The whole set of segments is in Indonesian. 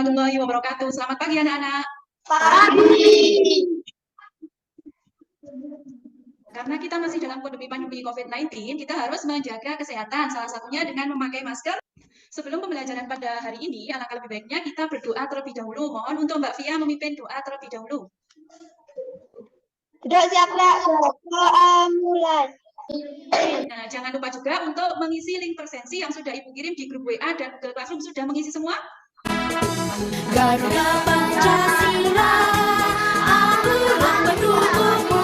warahmatullahi wabarakatuh. Selamat pagi anak-anak. Pagi. Karena kita masih dalam pandemi COVID-19, kita harus menjaga kesehatan, salah satunya dengan memakai masker. Sebelum pembelajaran pada hari ini, alangkah lebih baiknya kita berdoa terlebih dahulu. Mohon untuk Mbak Fia memimpin doa terlebih dahulu. Sudah siap, Kak? Doa mulai. Nah, jangan lupa juga untuk mengisi link presensi yang sudah Ibu kirim di grup WA dan Google Classroom. Sudah mengisi semua? Garuda Pancasila, aturan pendukungmu,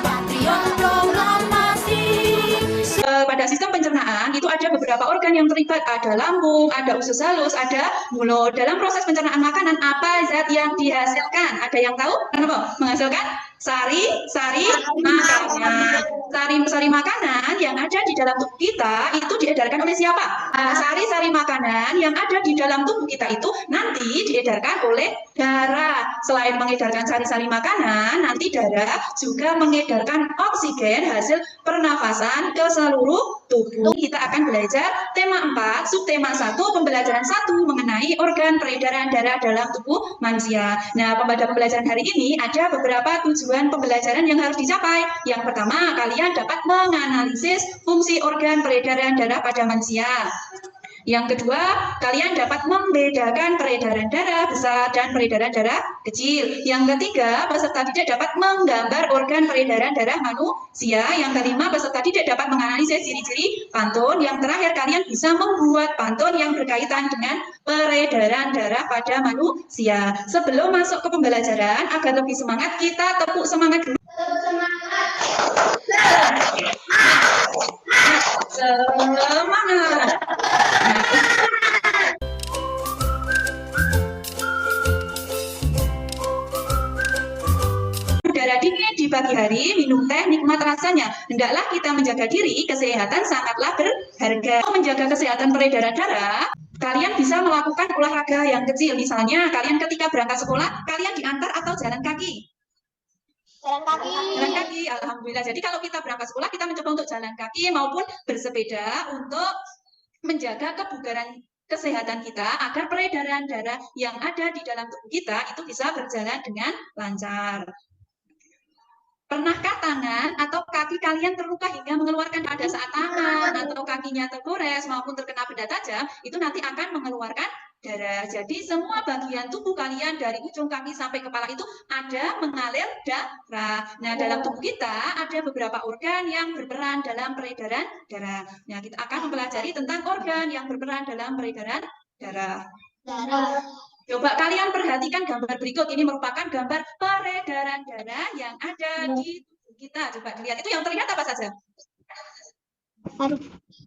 patriot proklamasi. Pada sistem pencernaan itu ada beberapa organ yang terlibat, ada lambung, ada usus halus, ada mulut. Dalam proses pencernaan makanan, apa zat yang dihasilkan? Ada yang tahu? Kenapa menghasilkan? Sari makanan. Sari makanan yang ada di dalam tubuh kita itu diedarkan oleh siapa? Sari makanan yang ada di dalam tubuh kita itu nanti diedarkan oleh darah. Selain mengedarkan sari makanan, nanti darah juga mengedarkan oksigen hasil pernafasan ke seluruh tubuh. Kita akan belajar tema 4, subtema 1, pembelajaran 1 mengenai organ peredaran darah dalam tubuh manusia. Nah, pada pembelajaran hari ini ada beberapa tujuan pembelajaran yang harus dicapai. Yang pertama, kalian dapat menganalisis fungsi organ peredaran darah pada manusia. Yang kedua, kalian dapat membedakan peredaran darah besar dan peredaran darah kecil. Yang ketiga, peserta didik dapat menggambar organ peredaran darah manusia. Yang kelima, peserta didik dapat menganalisis ciri-ciri pantun. Yang terakhir, kalian bisa membuat pantun yang berkaitan dengan peredaran darah pada manusia. Sebelum masuk ke pembelajaran, agar lebih semangat, kita tepuk semangat dulu. Semangat. Udara dingin di pagi hari, minum teh nikmat rasanya. Hendaklah kita menjaga diri, kesehatan sangatlah berharga. Untuk menjaga kesehatan peredaran darah, kalian bisa melakukan olahraga yang kecil. Misalnya, kalian ketika berangkat sekolah, kalian diantar atau jalan kaki? Jalan kaki. Jalan kaki, alhamdulillah. Jadi kalau kita berangkat sekolah, kita mencoba untuk jalan kaki maupun bersepeda untuk menjaga kebugaran kesehatan kita agar peredaran darah yang ada di dalam tubuh kita itu bisa berjalan dengan lancar. Pernahkah tangan atau kaki kalian terluka hingga mengeluarkan pada saat tangan atau kakinya tergores maupun terkena benda tajam, itu nanti akan mengeluarkan darah. Jadi semua bagian tubuh kalian dari ujung kaki sampai kepala itu ada mengalir darah. Nah, dalam tubuh kita ada beberapa organ yang berperan dalam peredaran darah. Nah, kita akan mempelajari tentang organ yang berperan dalam peredaran darah. Coba kalian perhatikan gambar berikut. Ini merupakan gambar peredaran darah yang ada di tubuh kita. Coba dilihat. Itu yang terlihat apa saja?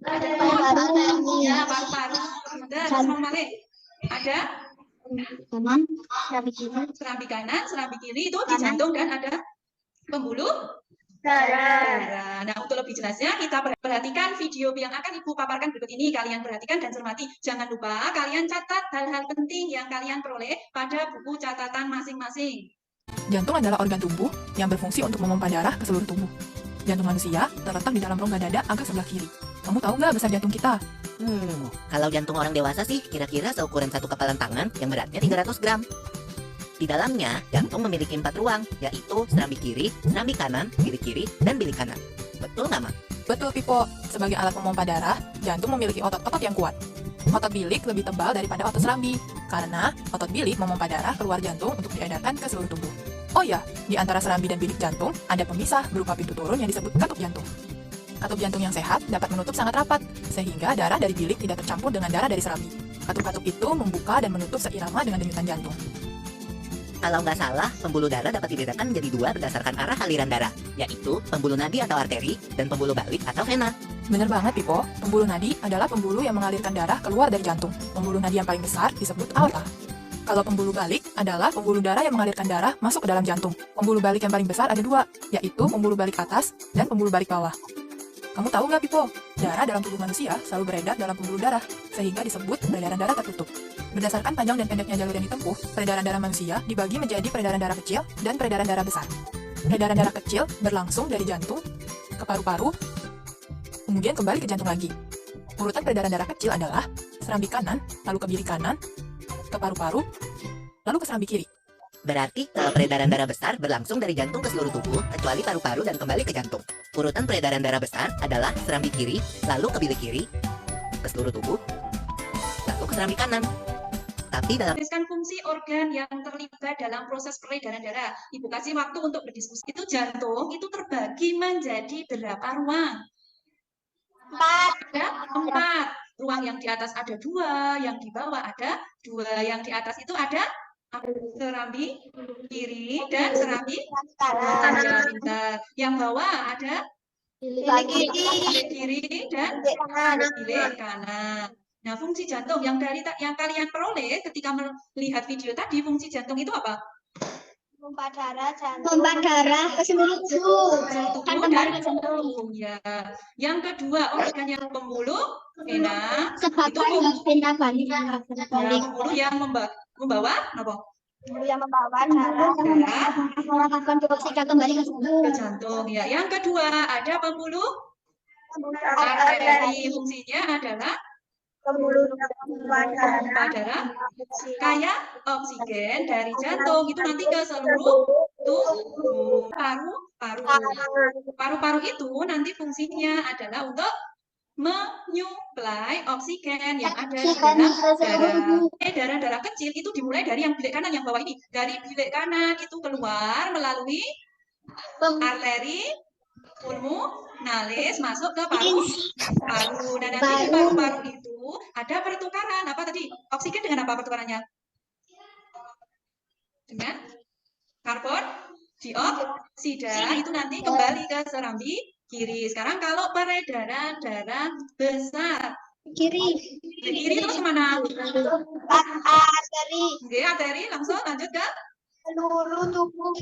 Ada paru-paru. Ya, paru-paru. Ada serambi kanan, serambi kiri itu di jantung dan ada pembuluh darah. Nah, untuk lebih jelasnya kita perhatikan video yang akan Ibu paparkan berikut ini. Kalian perhatikan dan cermati. Jangan lupa kalian catat hal-hal penting yang kalian peroleh pada buku catatan masing-masing. Jantung adalah organ tubuh yang berfungsi untuk memompa darah ke seluruh tubuh. Jantung manusia terletak di dalam rongga dada agak sebelah kiri. Kamu tahu nggak besar jantung kita? Kalau jantung orang dewasa sih kira-kira seukuran satu kepalan tangan yang beratnya 300 gram. Di dalamnya, jantung memiliki 4 ruang, yaitu serambi kiri, serambi kanan, bilik kiri, dan bilik kanan. Betul nggak, Mak? Betul, Pipo. Sebagai alat memompa darah, jantung memiliki otot-otot yang kuat. Otot bilik lebih tebal daripada otot serambi, karena otot bilik memompa darah keluar jantung untuk diedarkan ke seluruh tubuh. Oh ya, di antara serambi dan bilik jantung, ada pemisah berupa pintu turun yang disebut katup jantung. Katup jantung yang sehat dapat menutup sangat rapat, sehingga darah dari bilik tidak tercampur dengan darah dari serambi. Katup-katup itu membuka dan menutup seirama dengan denyutan jantung. Kalau nggak salah, pembuluh darah dapat dibedakan menjadi 2 berdasarkan arah aliran darah, yaitu pembuluh nadi atau arteri dan pembuluh balik atau vena. Bener banget, Pipo. Pembuluh nadi adalah pembuluh yang mengalirkan darah keluar dari jantung. Pembuluh nadi yang paling besar disebut aorta. Kalau pembuluh balik adalah pembuluh darah yang mengalirkan darah masuk ke dalam jantung. Pembuluh balik yang paling besar ada 2, yaitu pembuluh balik atas dan pembuluh balik bawah. Kamu tahu nggak, Pipo? Darah dalam tubuh manusia selalu beredar dalam pembuluh darah, sehingga disebut peredaran darah tertutup. Berdasarkan panjang dan pendeknya jalur yang ditempuh, peredaran darah manusia dibagi menjadi peredaran darah kecil dan peredaran darah besar. Peredaran darah kecil berlangsung dari jantung ke paru-paru, kemudian kembali ke jantung lagi. Urutan peredaran darah kecil adalah serambi kanan, lalu ke bilik kanan, ke paru-paru, lalu ke serambi kiri. Berarti kalau peredaran darah besar berlangsung dari jantung ke seluruh tubuh, kecuali paru-paru dan kembali ke jantung. Urutan peredaran darah besar adalah serambi kiri, lalu ke bilik kiri, ke seluruh tubuh, lalu ke serambi kanan. Tapi dalam Tuliskan fungsi organ yang terlibat dalam proses peredaran darah. Ibu kasih waktu untuk berdiskusi. Itu jantung itu terbagi menjadi berapa ruang? 4. Ada 4. Ruang yang di atas ada 2, yang di bawah ada 2. Yang di atas itu ada serambi kiri dan serambi kanan. Ya, pintar. Yang bawah ada Bilik bilik kiri dan bilik kanan. bilik kanan. Nah, fungsi jantung yang kalian peroleh ketika melihat video tadi, fungsi jantung itu apa? Pompa darah ke seluruh tubuh. Tubuh dan jantung. Ya. Yang kedua, organ yang pembuluh vena. Itu Pindah balik. ya, pembuluh yang membawa apa? Yang membawa darah melakukan dioksida kembali ke tubuh. Ke jantung. Ya. Yang kedua, ada pembuluh arteri. Fungsinya adalah Pembuluh pompa darah kaya oksigen dari jantung itu nanti ke seluruh tubuh. Paru-paru itu nanti fungsinya adalah untuk menyuplai oksigen yang ada di dalam darah. Darah kecil itu dimulai dari yang bilik kanan yang bawah ini. Dari bilik kanan itu keluar melalui arteri pulmonalis masuk ke paru-paru. Dan nanti di paru-paru itu ada pertukaran apa tadi? Oksigen dengan apa pertukarannya? Dengan karbon dioksida itu nanti kembali ke serambi kiri. Sekarang kalau peredaran darah besar Kiri. terus kemana? Arteri. Oke, arteri langsung lanjut ke Seluruh tubuh.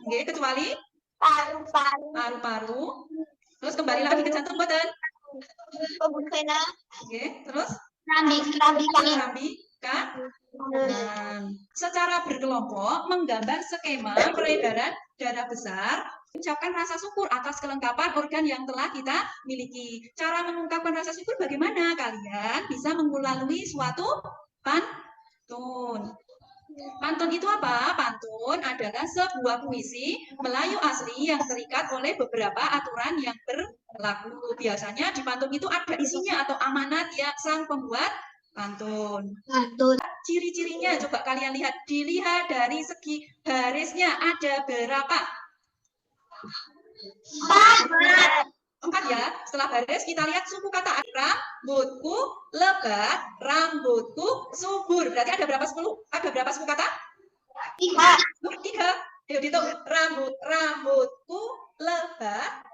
Oke, kecuali paru-paru. Terus kembali lagi ke jantung, betul? Pembuluh vena. Oke, terus Serambi kanan. Secara berkelompok menggambar skema peredaran darah besar. Ucapkan rasa syukur atas kelengkapan organ yang telah kita miliki. Cara mengungkapkan rasa syukur bagaimana? Kalian bisa melalui suatu pantun. Pantun itu apa? Pantun adalah sebuah puisi Melayu asli yang terikat oleh beberapa aturan yang berlaku. Biasanya di pantun itu ada isinya atau amanat yang sang pembuat pantun. Ciri-cirinya coba kalian lihat. Dilihat dari segi barisnya ada berapa? 4 ya. Setelah baris kita lihat suku kata. Rambutku lebat, rambutku subur. Berarti ada berapa suku kata? 3. Ayo dihitung. Rambutku lebat,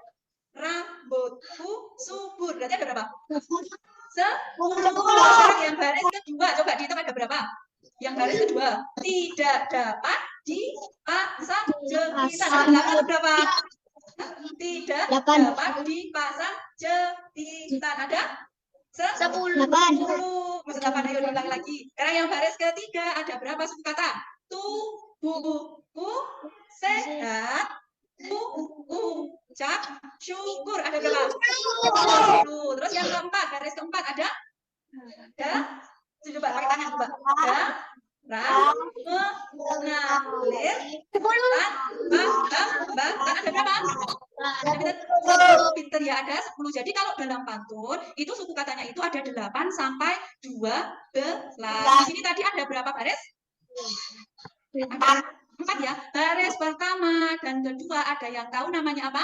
rambutku subur. Berarti ada berapa? 10. Sekarang yang baris kedua coba dihitung ada berapa? Yang baris kedua tidak dapat dipasang jepitan. Ada berapa? Tidak dapat dipasang jepitan. Ada 10. Maksud apa? Ayo diulang lagi. Sekarang yang baris ketiga ada berapa suku kata? Tubuhku sehat, ucap syukur. Ada berapa? 10. Terus yang keempat, baris keempat ada? Coba pakai tangan coba. Mengalir tanpa ada berapa? Pinter ya, ada 10. Jadi kalau dalam pantun itu suku katanya itu ada 8 sampai 12. Di sini tadi ada berapa baris? Ada 4 ya. Baris pertama dan kedua ada yang tahu namanya apa?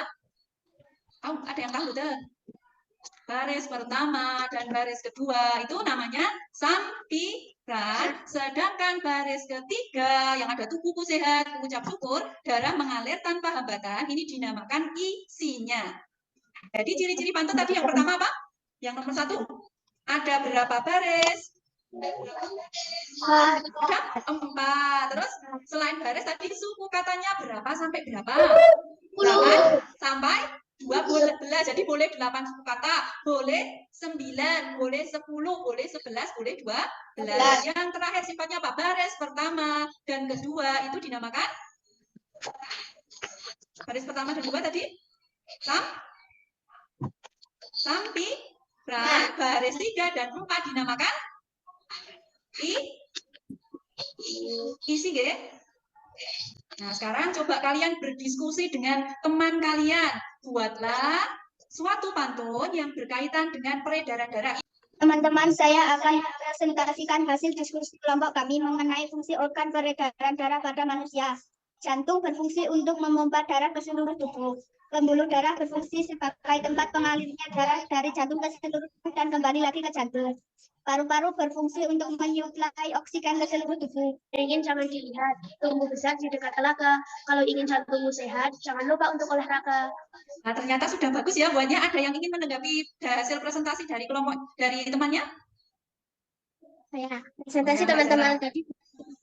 Ada yang tahu betul? Baris pertama dan baris kedua itu namanya sampiran, sedangkan baris ketiga yang ada tubuhku sehat, ucap syukur, darah mengalir tanpa hambatan, ini dinamakan isinya. Jadi ciri-ciri pantun tadi yang pertama apa? Yang nomor 1, ada berapa baris? Ada 4. Terus selain baris tadi suku katanya berapa sampai berapa? 8 sampai 12. Jadi boleh 8 suku kata, boleh 9, boleh 10, boleh 11, boleh 12. Yang terakhir sifatnya apa? Baris pertama dan kedua itu dinamakan baris pertama dan kedua tadi sampiran, baris 3 dan 4 dinamakan isi nggih. Nah, sekarang coba kalian berdiskusi dengan teman kalian. Buatlah suatu pantun yang berkaitan dengan peredaran darah. Teman-teman, saya akan presentasikan hasil diskusi kelompok kami mengenai fungsi organ peredaran darah pada manusia. Jantung berfungsi untuk memompa darah ke seluruh tubuh. Pembuluh darah berfungsi sebagai tempat pengalirnya darah dari jantung ke seluruh tubuh dan kembali lagi ke jantung. Paru-paru berfungsi untuk menyuplai oksigen ke seluruh tubuh. Ingin jangan dilihat, tumbuh besar di dekat telaga. Kalau ingin jantungmu sehat, jangan lupa untuk olahraga. Nah, ternyata sudah bagus ya buatnya. Ada yang ingin menanggapi hasil presentasi dari kelompok dari temannya? Saya presentasi Ya, teman-teman tadi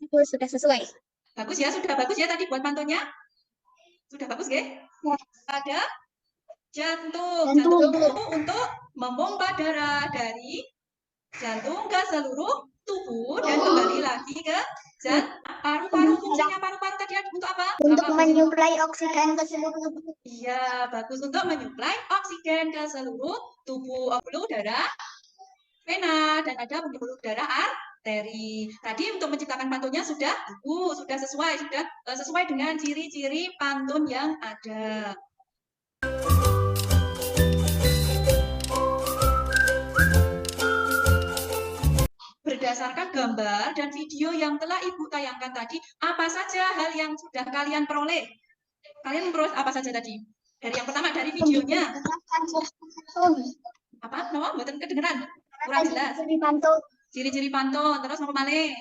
itu sudah sesuai. Bagus ya, sudah bagus ya tadi buat pantunnya. Sudah bagus, nggih? Ya. Ada jantung. Jantung. Jantung itu untuk memompa darah dari jantung ke seluruh tubuh dan kembali lagi ke jantung. Paru-paru, fungsinya paru-paru tadi untuk apa? Untuk Apa menyuplai oksigen ke seluruh tubuh. Iya, bagus untuk menyuplai oksigen ke seluruh tubuh. Pembuluh darah vena dan ada pembuluh darah arteri. Tadi untuk menciptakan pantunnya sudah bagus, sudah sesuai dengan ciri-ciri pantun yang ada. Berdasarkan gambar dan video yang telah Ibu tayangkan tadi, apa saja hal yang sudah kalian peroleh? Kalian memperoleh apa saja tadi? Dari yang pertama, dari videonya. Apa? No, buatan kedengeran. Kurang jelas. Ciri-ciri pantun. Terus apa malih?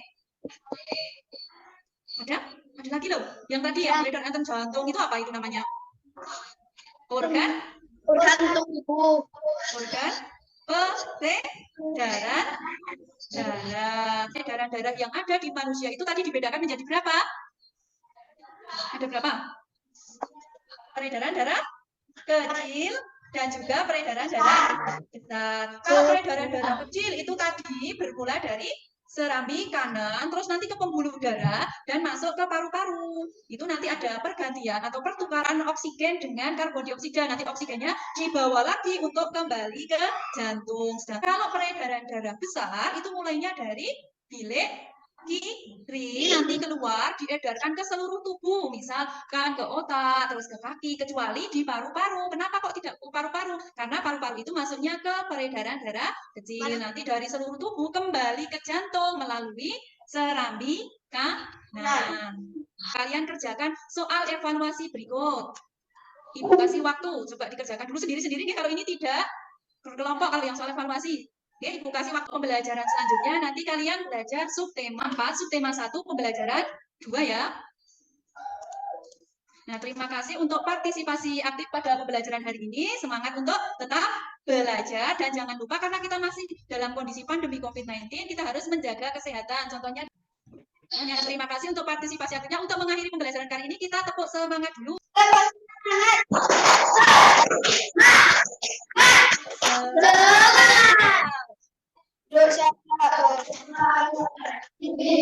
Ada? Ada lagi loh. Yang tadi yang beredar antar jantung itu apa itu namanya? Organ? Jantung tubuh. Organ peredaran darah. Peredaran darah yang ada di manusia itu tadi dibedakan menjadi berapa? Ada berapa? Peredaran darah kecil dan juga peredaran darah besar. Kalau peredaran darah kecil itu tadi bermula dari serambi kanan, terus nanti ke pembuluh darah dan masuk ke paru-paru. Itu nanti ada pergantian atau pertukaran oksigen dengan karbon dioksida. Nanti oksigennya dibawa lagi untuk kembali ke jantung. Sedangkan kalau peredaran darah besar itu mulainya dari bilik kiri, nanti keluar diedarkan ke seluruh tubuh, misalkan ke otak, terus ke kaki, kecuali di paru-paru. Kenapa kok tidak ke paru-paru? Karena paru-paru itu masuknya ke peredaran darah kecil, nanti dari seluruh tubuh kembali ke jantung melalui serambi kanan. Kalian kerjakan soal evaluasi berikut. Ibu kasih waktu, coba dikerjakan dulu sendiri-sendiri nih kalau ini tidak berkelompok, kalau yang soal evaluasi. Oke, Ibu kasih waktu pembelajaran selanjutnya. Nanti kalian belajar subtema 4, subtema 1, pembelajaran 2 ya. Nah, terima kasih untuk partisipasi aktif pada pembelajaran hari ini. Semangat untuk tetap belajar. Dan jangan lupa karena kita masih dalam kondisi pandemi COVID-19, kita harus menjaga kesehatan. Contohnya, terima kasih untuk partisipasi aktifnya. Untuk mengakhiri pembelajaran kali ini, kita tepuk semangat dulu.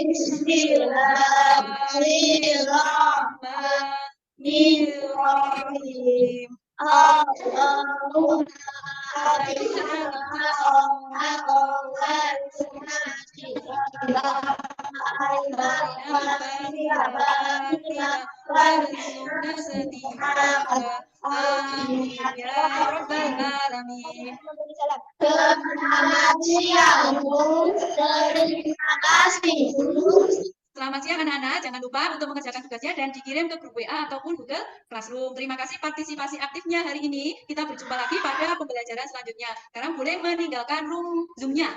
Bismillahirrahmanirrahim. Amin ya rabbal alamin. Selamat siang anak-anak, jangan lupa untuk mengerjakan tugasnya dan dikirim ke grup WA ataupun Google Classroom. Terima kasih partisipasi aktifnya hari ini. Kita berjumpa lagi pada pembelajaran selanjutnya. Sekarang boleh meninggalkan room Zoom-nya.